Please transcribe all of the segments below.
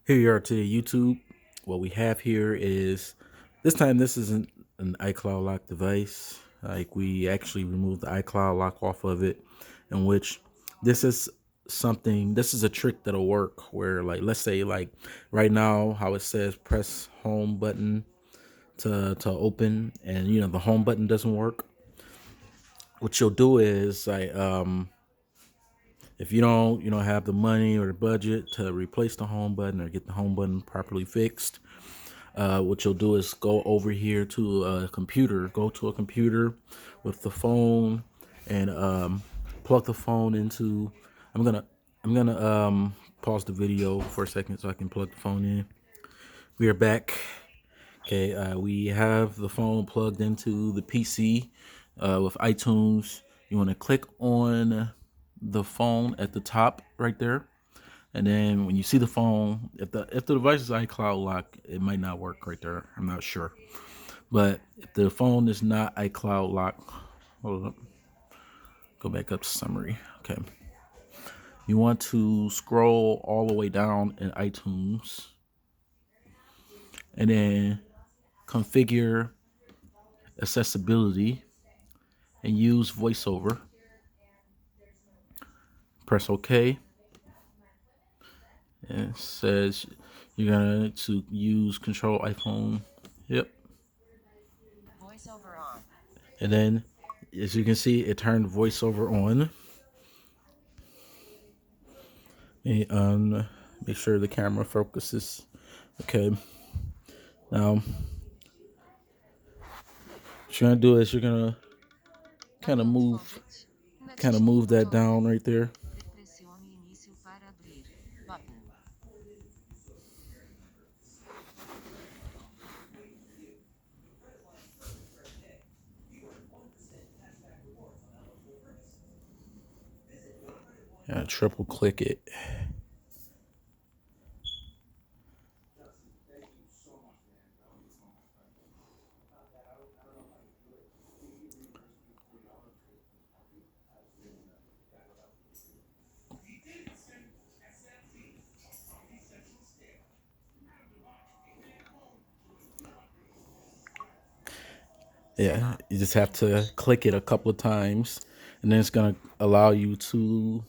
Here you are today, YouTube. What we have here is this time this isn't an iCloud lock device. Like we actually removed the iCloud lock off of it, in which this is this is a trick that'll work where like let's say like right now how it says press home button to open and the home button doesn't work. What you'll do is like if you don't have the money or the budget to replace the home button or get the home button properly fixed, what you'll do is go over here to a computer, go to a computer with the phone and plug the phone into. I'm gonna pause the video for a second so I can plug the phone in. We are back. Okay, we have the phone plugged into the PC with iTunes. You want to click on the phone at the top right there, and then when you see the phone, if the device is iCloud lock, it might not work right there. I'm not sure, but if the phone is not iCloud lock, hold up, go back up to summary. Okay, you want to scroll all the way down in iTunes, and then configure accessibility and use voiceover. Press OK. And it says you're gonna to use control iPhone. Yep. Voiceover on. And then, as you can see, it turned voiceover on. And, make sure the camera focuses. Okay. Now, what you're gonna do is you're gonna kind of move, that down right there. Pressione início para abrir. Button. And triple click it. Yeah, you just have to click it a couple of times, and then it's gonna allow you to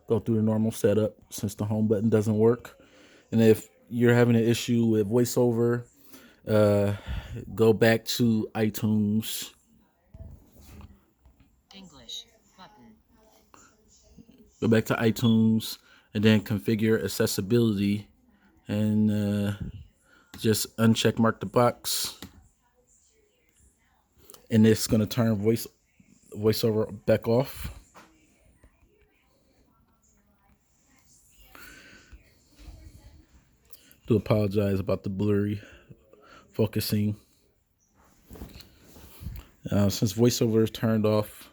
go through the normal setup since the home button doesn't work. And if you're having an issue with voiceover, uh, go back to iTunes. English. Button. Go back to iTunes and then configure accessibility and just uncheck mark the box. And it's gonna turn voiceover back off. Do apologize about the blurry focusing. Since voiceover is turned off,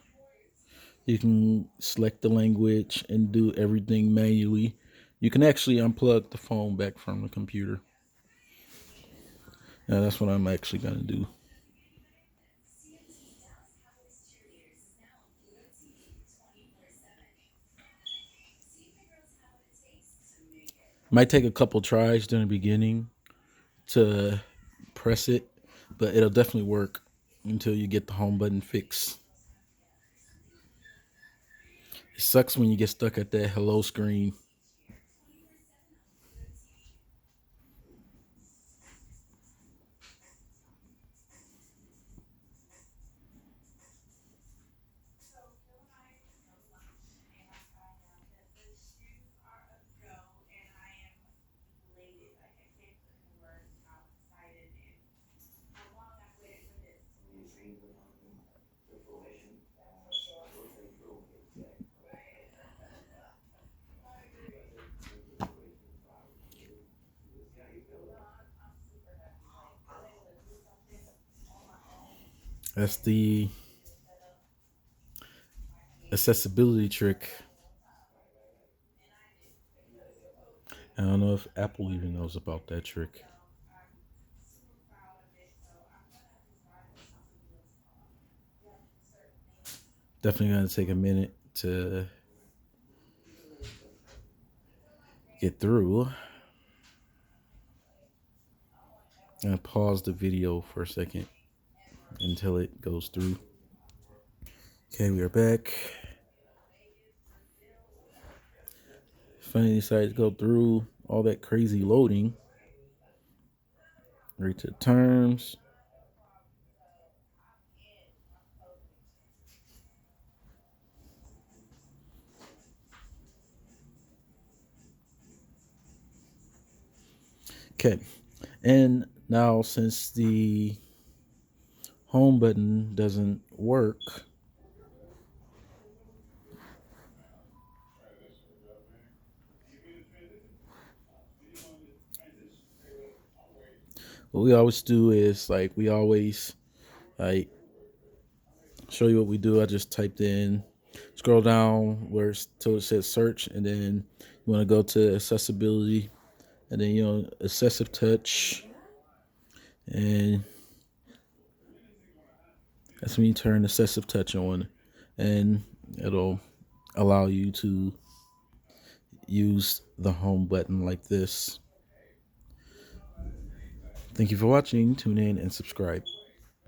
you can select the language and do everything manually. You can actually unplug the phone back from the computer. Now that's what I'm actually gonna do. Might take a couple tries during the beginning to press it, but it'll definitely work until you get the home button fixed. It sucks when you get stuck at that hello screen. That's the accessibility trick. I don't know if Apple even knows about that trick. Definitely gonna take a minute to get through. And pause the video for a second until it goes through. Okay, we are back. Finally decided to go through all that crazy loading. Right to terms. Okay, and now since the home button doesn't work, what we always do is we always like show you what we do. I just typed in, scroll down where till it says search, and then you want to go to accessibility, and then excessive touch, and that's when you turn excessive touch on, and it'll allow you to use the home button like this. Thank you for watching. Tune in and subscribe.